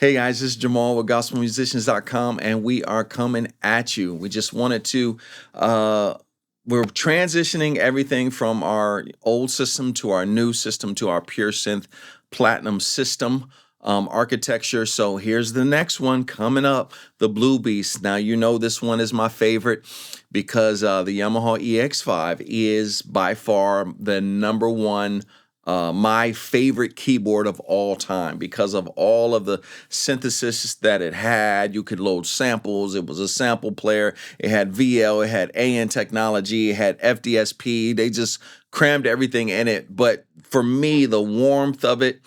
Hey guys, this is Jamal with GospelMusicians.com, and we are coming at you. We just wanted to, we're transitioning everything from our old system to our new system to our Pure Synth Platinum system architecture. So here's the next one coming up, the BlueBeast. Now, you know this one is my favorite because the Yamaha EX5 is by far the number one my favorite keyboard of all time because of all of the synthesis that it had. You could load samples. It was a sample player. It had VL. It had AN technology. It had FDSP. They just crammed everything in it. But for me, the warmth of it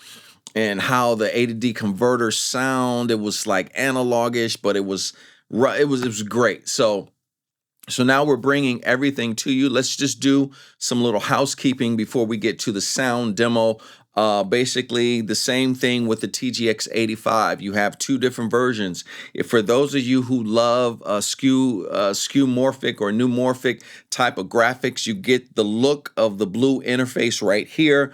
and how the A to D converters sound, it was like analogish, but it was great. So now we're bringing everything to you. Let's just do some little housekeeping before we get to the sound demo. Basically, the same thing with the TGX85. You have two different versions. If for those of you who love skeuomorphic or neumorphic type of graphics, you get the look of the blue interface right here,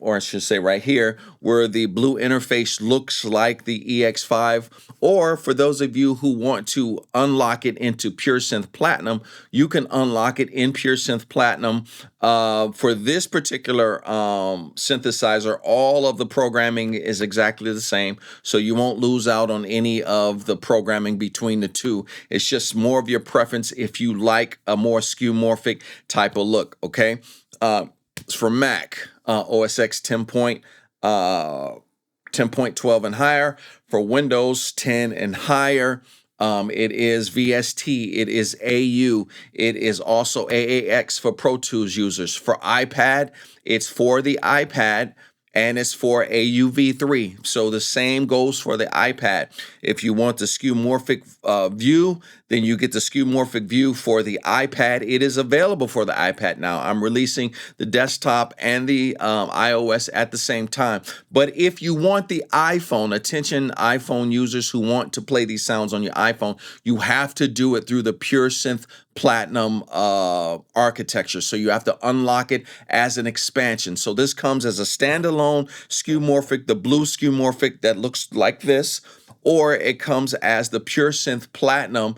or I should say right here, where the blue interface looks like the EX5. Or for those of you who want to unlock it into Pure Synth Platinum, you can unlock it in Pure Synth Platinum. For this particular synthesizer, all of the programming is exactly the same, so you won't lose out on any of the programming between the two. It's just more of your preference if you like a more skeuomorphic type of look, okay? For Mac, OS X 10.12 and higher. For Windows 10 and higher, it is VST, it is AU, it is also AAX for Pro Tools users. For iPad, it's for the iPad, and it's for AUV3. So the same goes for the iPad. If you want the skeuomorphic view, then you get the skeuomorphic view for the iPad. It is available for the iPad now. I'm releasing the desktop and the iOS at the same time. But if you want the iPhone, attention iPhone users who want to play these sounds on your iPhone, you have to do it through the Pure Synth Platinum architecture. So you have to unlock it as an expansion. So this comes as a standalone skeuomorphic, the blue skeuomorphic that looks like this, or it comes as the Pure Synth Platinum.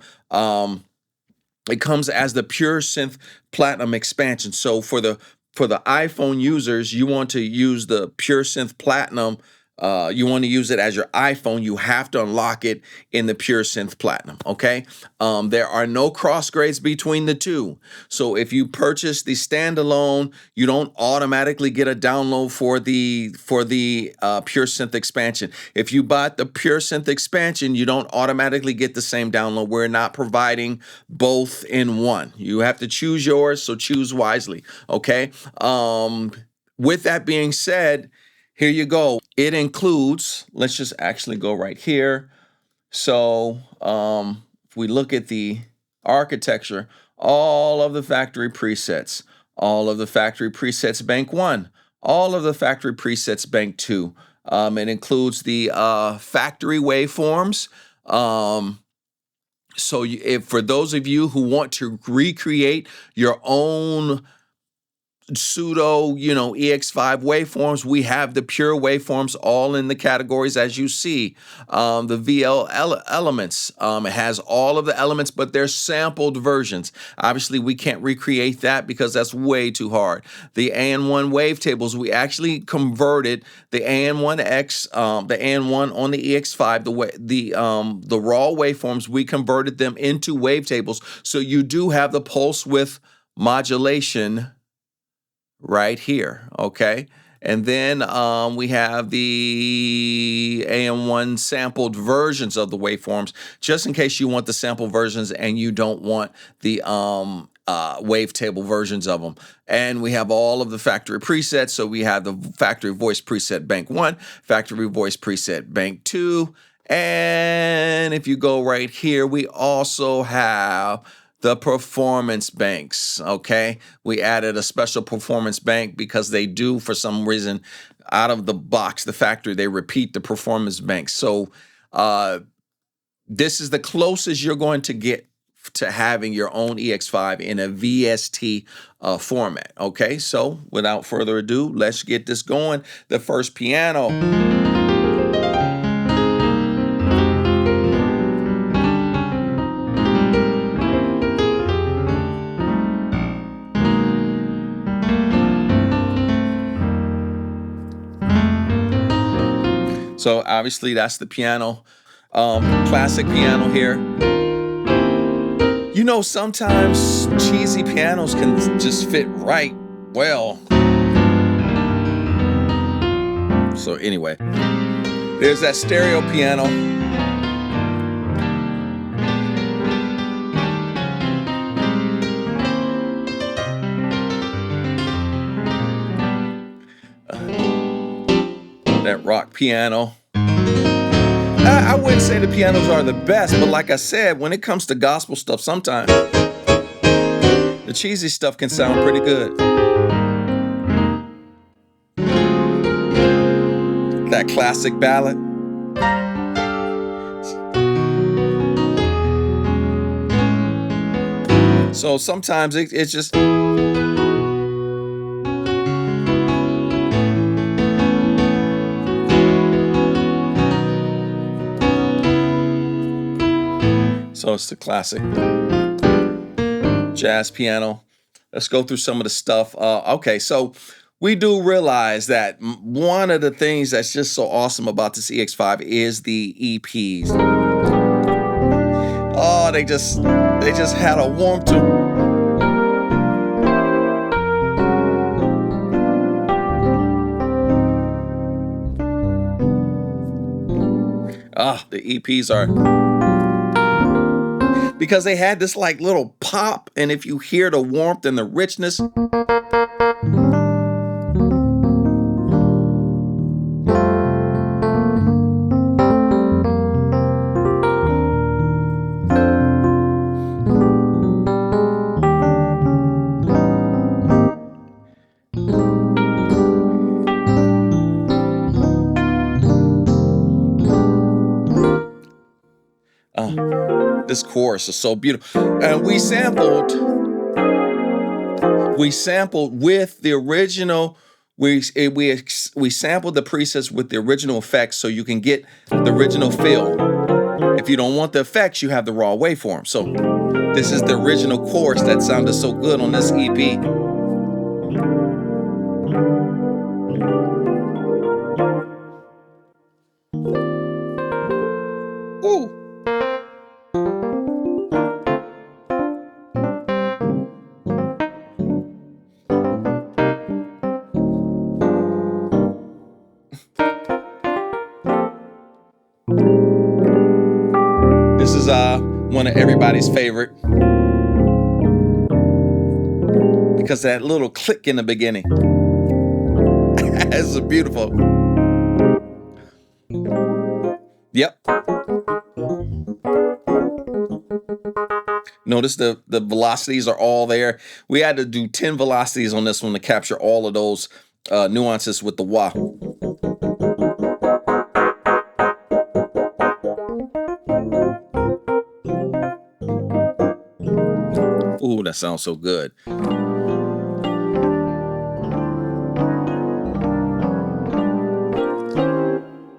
It comes as the Pure Synth Platinum expansion. So for the iPhone users, you want to use the Pure Synth Platinum. You want to use it as your iPhone, you have to unlock it in the Pure Synth Platinum, okay? There are no crossgrades between the two. So if you purchase the standalone, you don't automatically get a download for the Pure Synth expansion. If you bought the Pure Synth expansion, you don't automatically get the same download. We're not providing both in one. You have to choose yours, so choose wisely, okay? With that being said, here you go. It includes, let's just actually go right here. So if we look at the architecture, all of the factory presets, all of the factory presets bank 1, all of the factory presets bank 2. It includes the factory waveforms. So if for those of you who want to recreate your own pseudo, EX5 waveforms, we have the pure waveforms all in the categories as you see. The VL elements, it has all of the elements, but they're sampled versions. Obviously, we can't recreate that because that's way too hard. The AN1 wavetables, we actually converted the AN1X, the AN1 on the EX5, the raw waveforms, we converted them into wavetables. So you do have the pulse width modulation right here, okay? And then we have the AM1 sampled versions of the waveforms, just in case you want the sample versions and you don't want the wavetable versions of them. And we have all of the factory presets. So we have the factory voice preset bank 1, factory voice preset bank 2. And if you go right here, we also have the performance banks, okay? We added a special performance bank because they do, for some reason, out of the box, the factory, they repeat the performance banks. So this is the closest you're going to get to having your own EX5 in a VST format, okay? So without further ado, let's get this going. The first piano. So obviously that's the piano, classic piano here. You know, sometimes cheesy pianos can just fit right well. So anyway, there's that stereo piano. That rock piano. I wouldn't say the pianos are the best, but like I said, when it comes to gospel stuff, sometimes the cheesy stuff can sound pretty good. That classic ballad. So sometimes it's just... So it's the classic jazz piano. Let's go through some of the stuff. Okay, so we do realize that one of the things that's just so awesome about this EX5 is the EPs. Oh, they just had a warmth to them. The EPs are... because they had this like little pop, and if you hear the warmth and the richness, this chorus is so beautiful. And we sampled with the original. We sampled the presets with the original effects, so you can get the original feel. If you don't want the effects, you have the raw waveform. So this is the original chorus that sounded so good on this EP. Ooh. This is one of everybody's favorite, because that little click in the beginning is beautiful. Yep. Notice the velocities are all there. We had to do 10 velocities on this one to capture all of those nuances with the wah. Ooh, that sounds so good.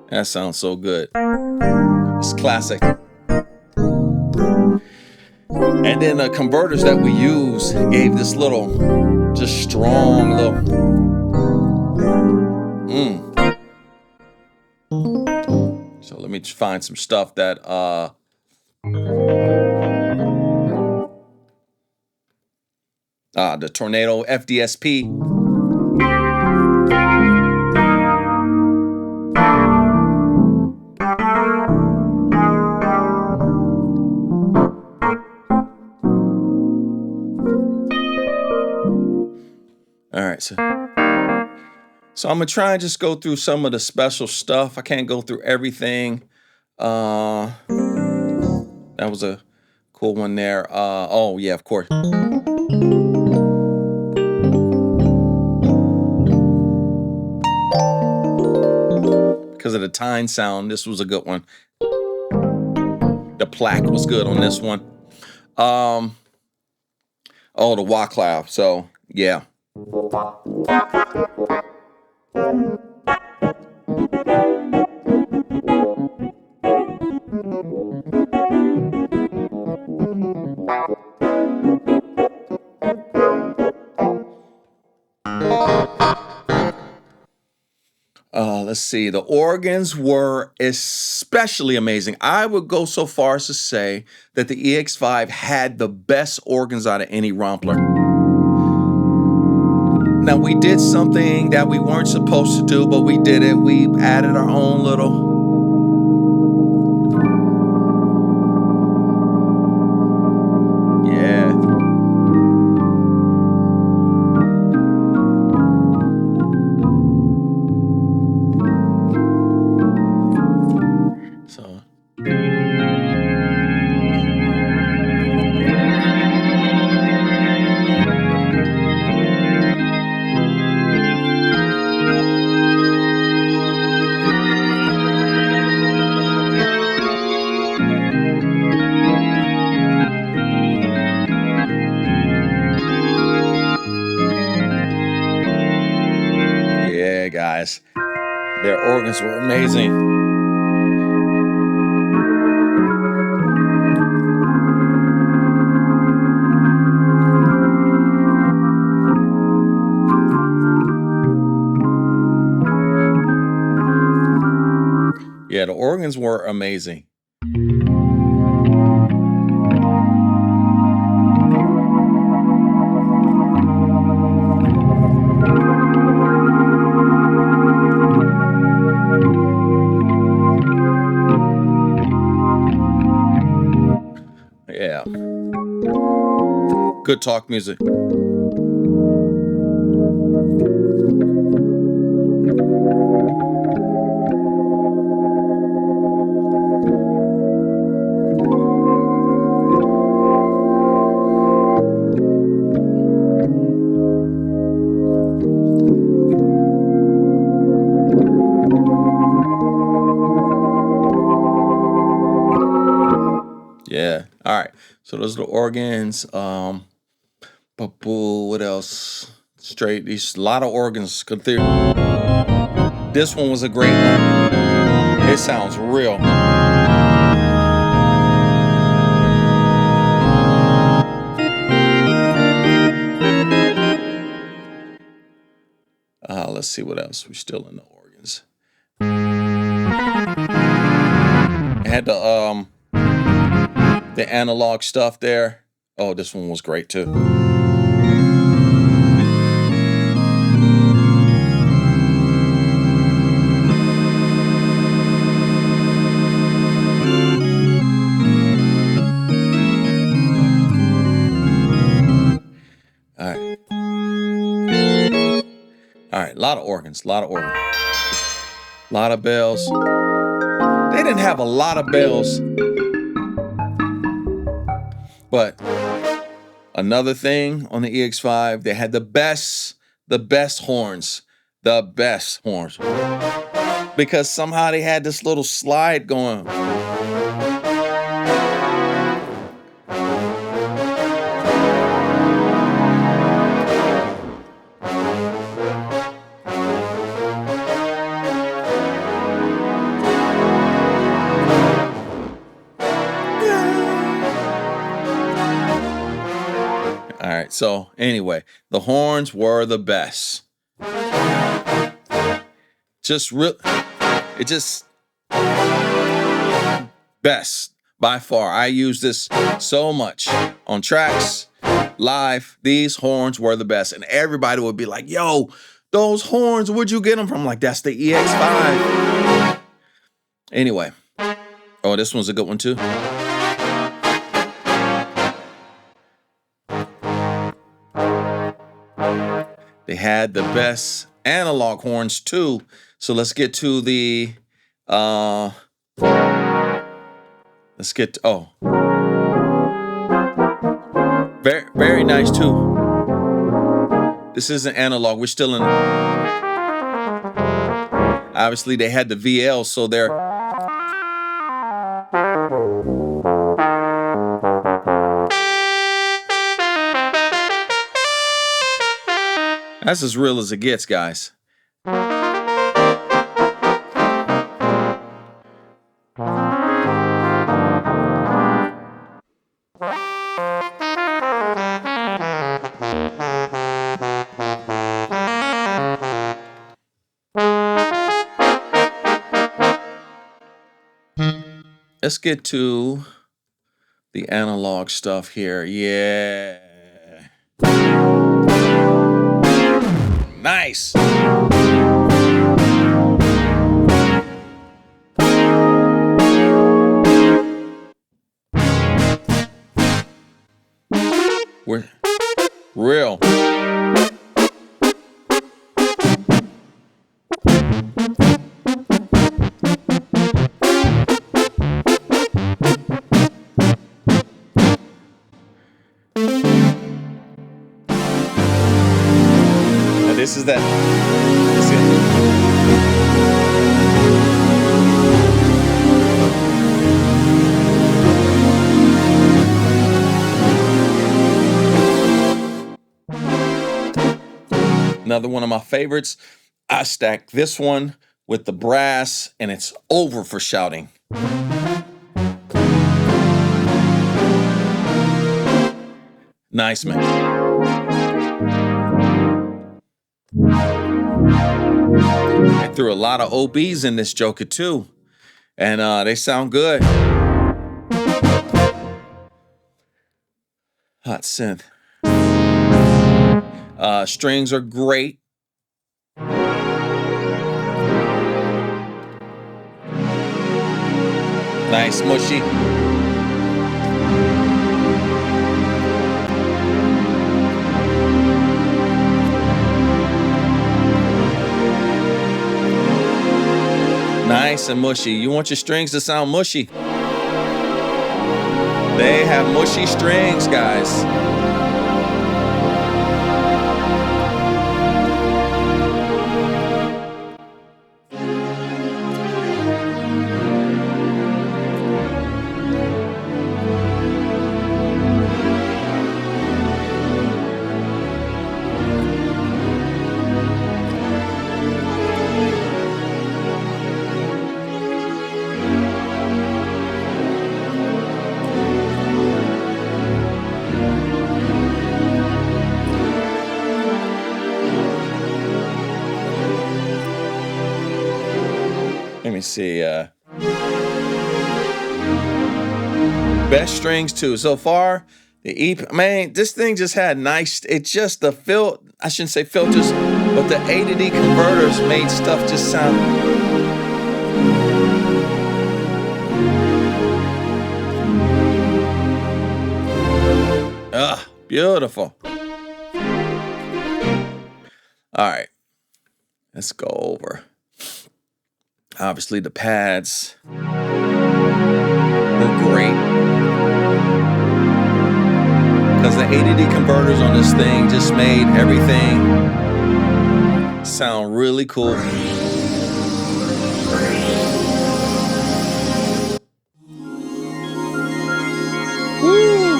That sounds so good. It's classic. And then the converters that we use gave this little, just strong little. So let me find some stuff that the Tornado FDSP. All right, so I'm gonna try and just go through some of the special stuff. I can't go through everything. That was a cool one there. Oh yeah, of course. Because of the tine sound, this was a good one. The plaque was good on this one. Oh, the wah cloud. So yeah. let's see. The organs were especially amazing. I would go so far as to say that the EX5 had the best organs out of any Rompler. Now, we did something that we weren't supposed to do, but we did it. We added our own little... Yeah. So... Yeah, guys, their organs were amazing. Yeah, the organs were amazing. Yeah. Good talk music. Yeah. All right. So those are the organs. What else? Straight. These a lot of organs. This one was a great one. It sounds real. Let's see what else. We're still in the organs. I had the analog stuff there. Oh, this one was great too. All right. All right, a lot of organs, a lot of organs. A lot of bells. They didn't have a lot of bells. But another thing on the EX5, they had the best horns. The best horns. Because somehow they had this little slide going. All right, so anyway, the horns were the best. Best by far. I use this so much on tracks, live. These horns were the best, and everybody would be like, "Yo, those horns, where'd you get them from?" Like, that's the EX5. Anyway, oh, this one's a good one too. They had the best analog horns too. So let's get to the very, very nice too. This isn't analog. We're still in. Obviously, they had the VL, so they're. That's as real as it gets, guys. let's get to the analog stuff here. Yeah. Nice. We're real. Now this is that. This is another one of my favorites. I stack this one with the brass, and it's over for shouting. Nice, man. I threw a lot of OBs in this joker too, and they sound good. Hot synth. Strings are great. Nice, mushy. Nice and mushy. You want your strings to sound mushy? They have mushy strings, guys. Let me see. Best strings too. So far, the EP, man, this thing just had nice. It's just the I shouldn't say filters, but the A to D converters made stuff just sound. Beautiful. All right, let's go over. Obviously, the pads were great because the A to D converters on this thing just made everything sound really cool. Woo!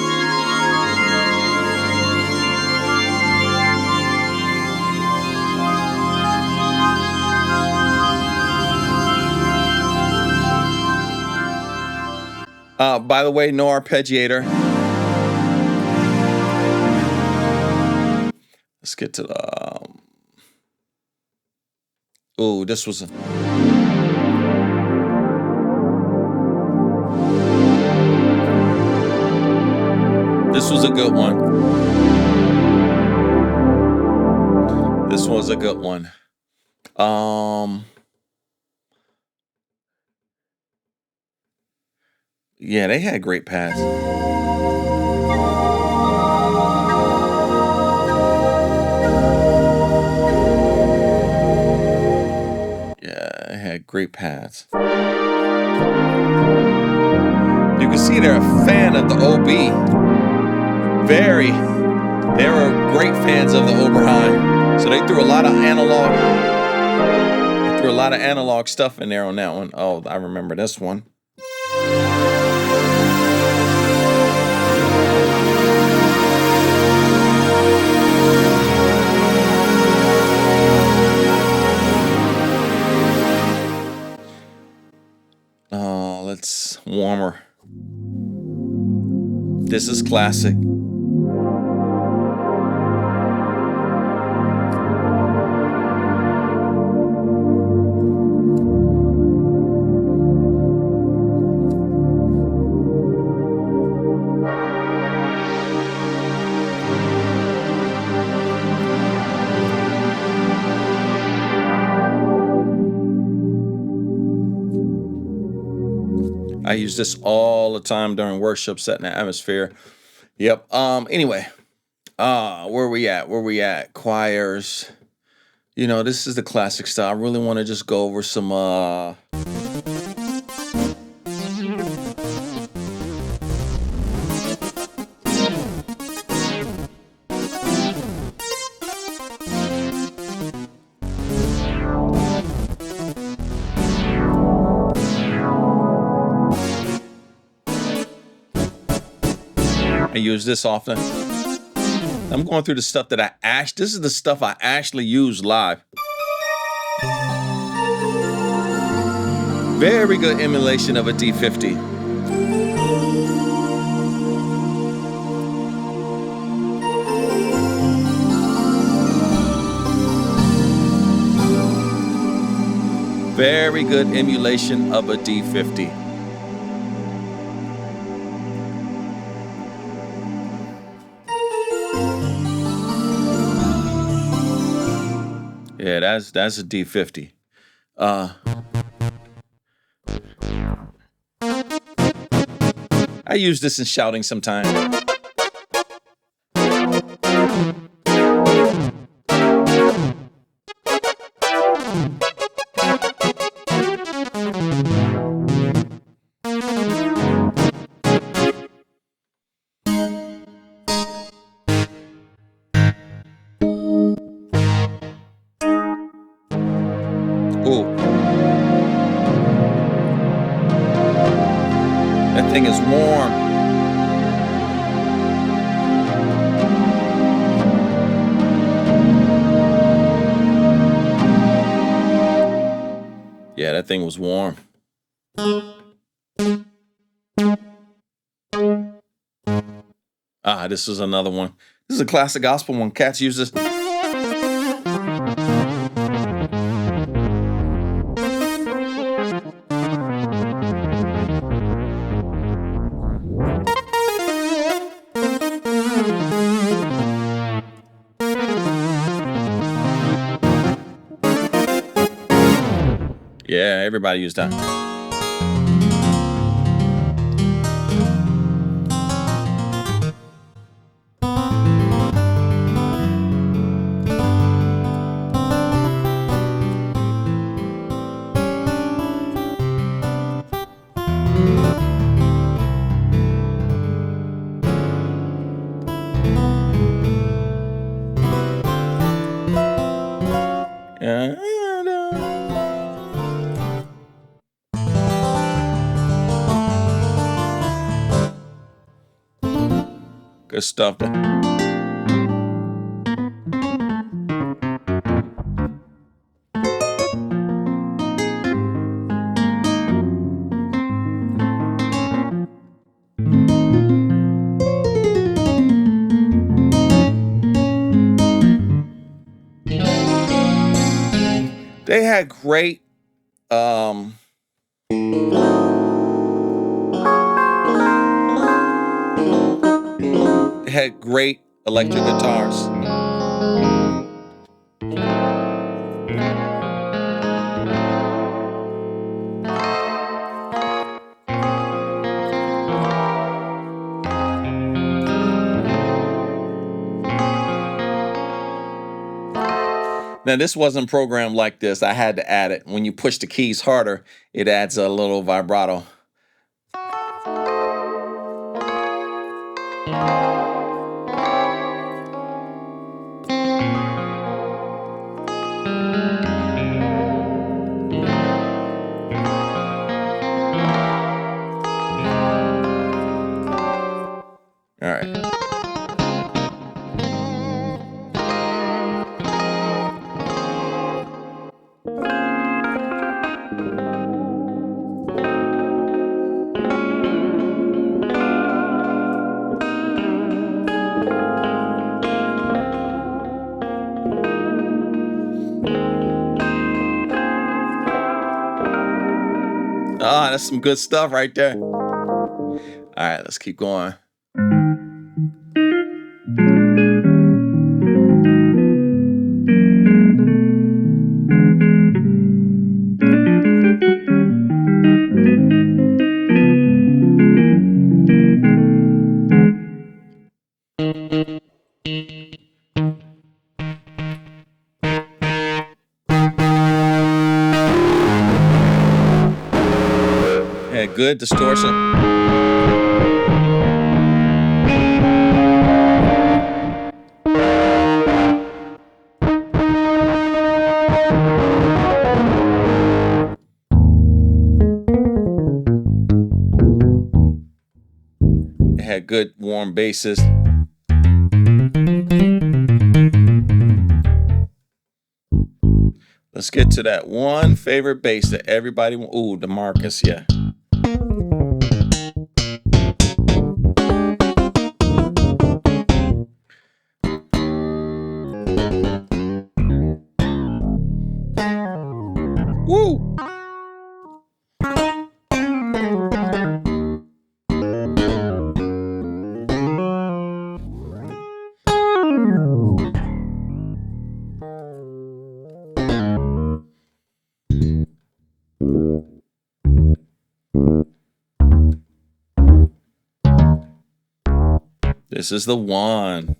By the way, no arpeggiator. Let's get to the. Oh, this was a. This was a good one. This was a good one. Yeah, they had great pads. Yeah, they had great pads. You can see they're a fan of the OB. They were great fans of the Oberheim. So they threw a lot of analog stuff in there on that one. Oh, I remember this one. Oh, let's warmer. This is classic. I use this all the time during worship, setting the atmosphere. Yep. Anyway, where we at? Choirs. You know, this is the classic style. I really want to just go over some I use this often. I'm going through the stuff that this is the stuff I actually use live. Very good emulation of a D50. Very good emulation of a D50. Yeah, that's a D50. I use this in shouting sometimes. Ooh. That thing is warm. Yeah, that thing was warm. This is another one. This is a classic gospel one. Cats use this. Yeah, everybody used that. Good stuff. They had great electric guitars. Now, this wasn't programmed like this. I had to add it. When you push the keys harder, it adds a little vibrato. All right. That's some good stuff right there. All right, let's keep going. good distortion. It had good warm basses. Let's get to that one favorite bass that everybody wants. Ooh, the Marcus, yeah. Woo! This is the one.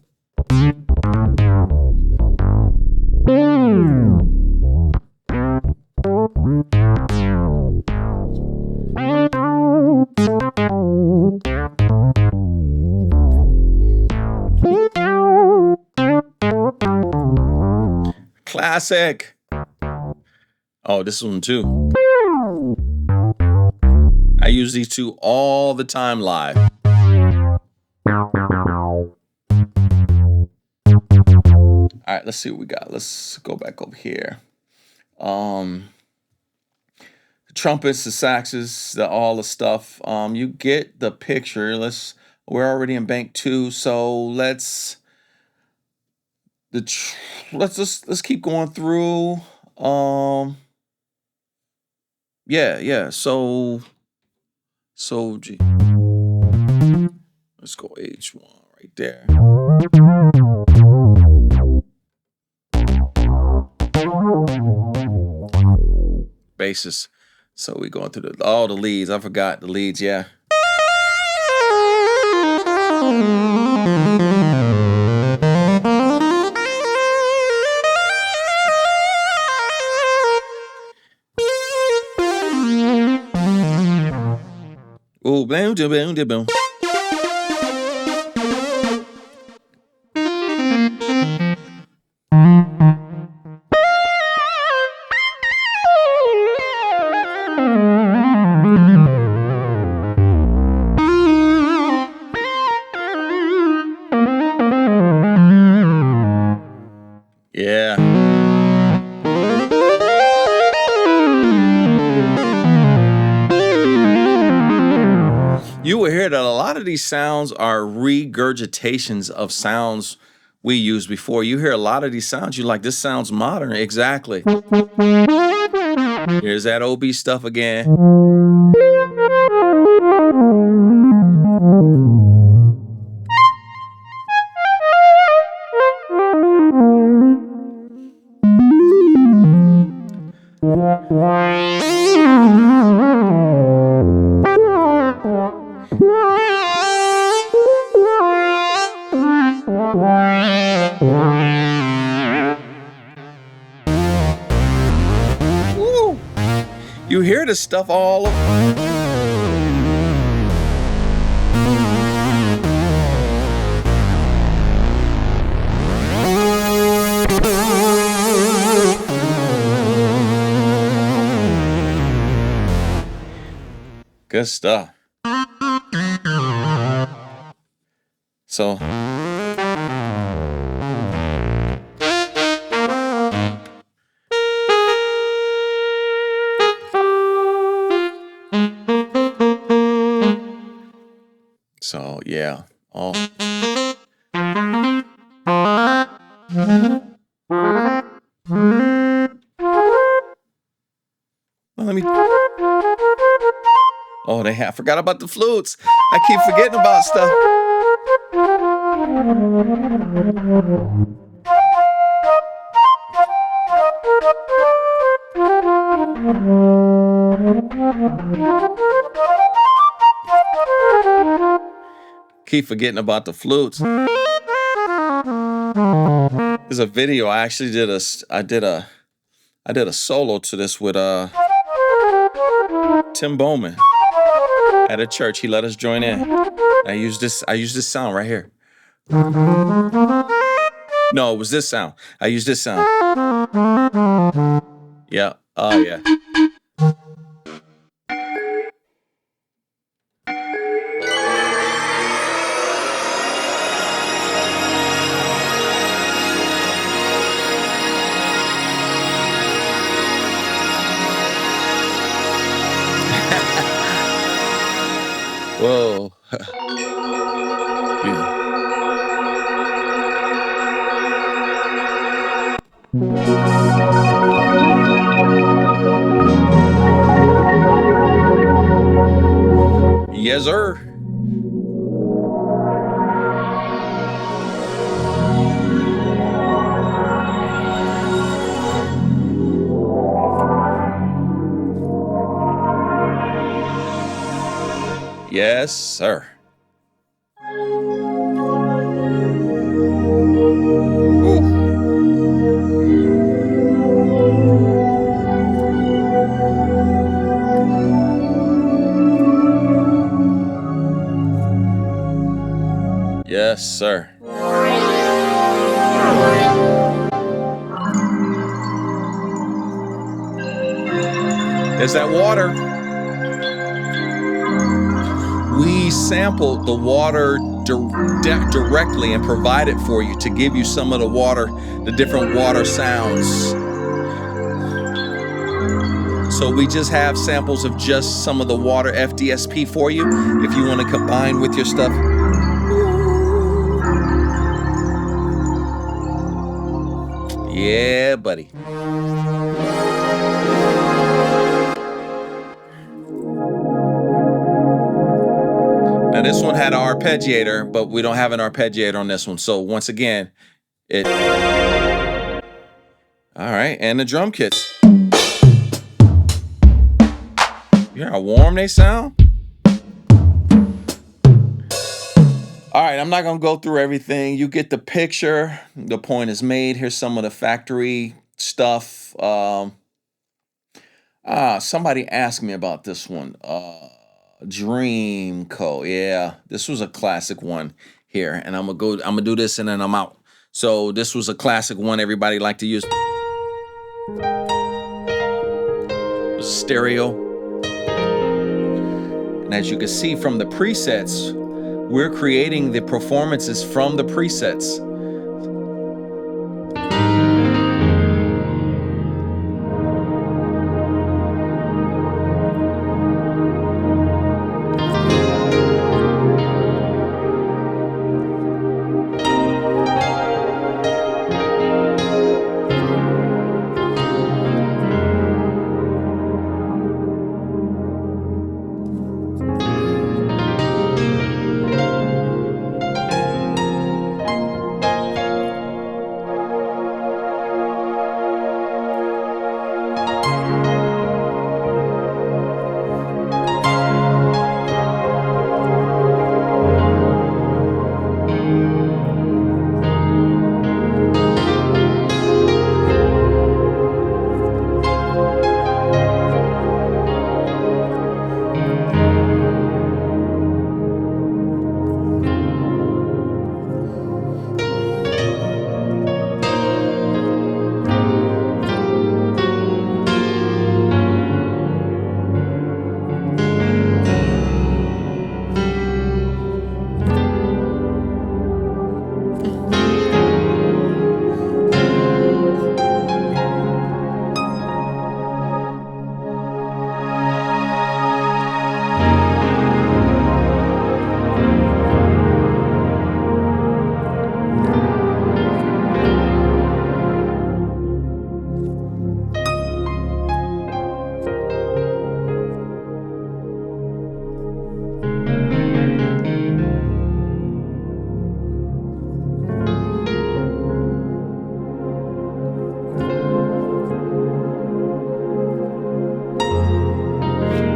Classic. Oh, this one too. I use these two all the time live. All right, let's see what we got. Let's go back over here. The trumpets, the saxes, all the stuff. You get the picture. We're already in bank 2, so let's keep going through. Yeah. So G. Let's go H1 right there. Basses. So we going through all the leads. I forgot the leads, yeah. Ooh, boom, boom, boom, boom. Yeah. You will hear that a lot of these sounds are regurgitations of sounds we used before. You hear a lot of these sounds, you're like, this sounds modern. Exactly. Here's that OB stuff again. Woo. You hear this stuff all over. Good stuff. So yeah. All let me. Oh, I forgot about the flutes. I keep forgetting about stuff. Keep forgetting about the flutes. There's a video I actually did I did a solo to this with Tim Bowman. at a church. He let us join in. I use this sound right here. No, it was this sound. I used this sound. Yeah. Oh yeah. Whoa. Yeah. Yes, sir. Yes, sir. Ooh. Yes, sir. Is that water? We sampled the water directly and provide it for you to give you some of the water, the different water sounds. So we just have samples of just some of the water FDSP for you if you want to combine with your stuff. Yeah, buddy. Now this one had an arpeggiator, but we don't have an arpeggiator on this one. So once again, it. All right, and the drum kits. You hear how warm they sound? All right, I'm not gonna go through everything. You get the picture. The point is made. Here's some of the factory stuff. Somebody asked me about this one. Dreamco. Yeah, this was a classic one here. And I'm gonna do this and then I'm out. So this was a classic one everybody liked to use. It was stereo. And as you can see from the presets, we're creating the performances from the presets.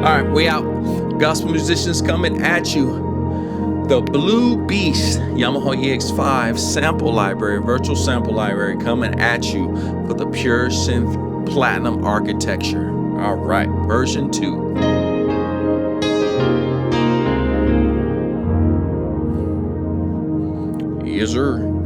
All right, we out. Gospel musicians coming at you. The BlueBeast Yamaha EX5 sample library, virtual sample library coming at you for the pure synth platinum architecture. All right, version 2. Yes, sir.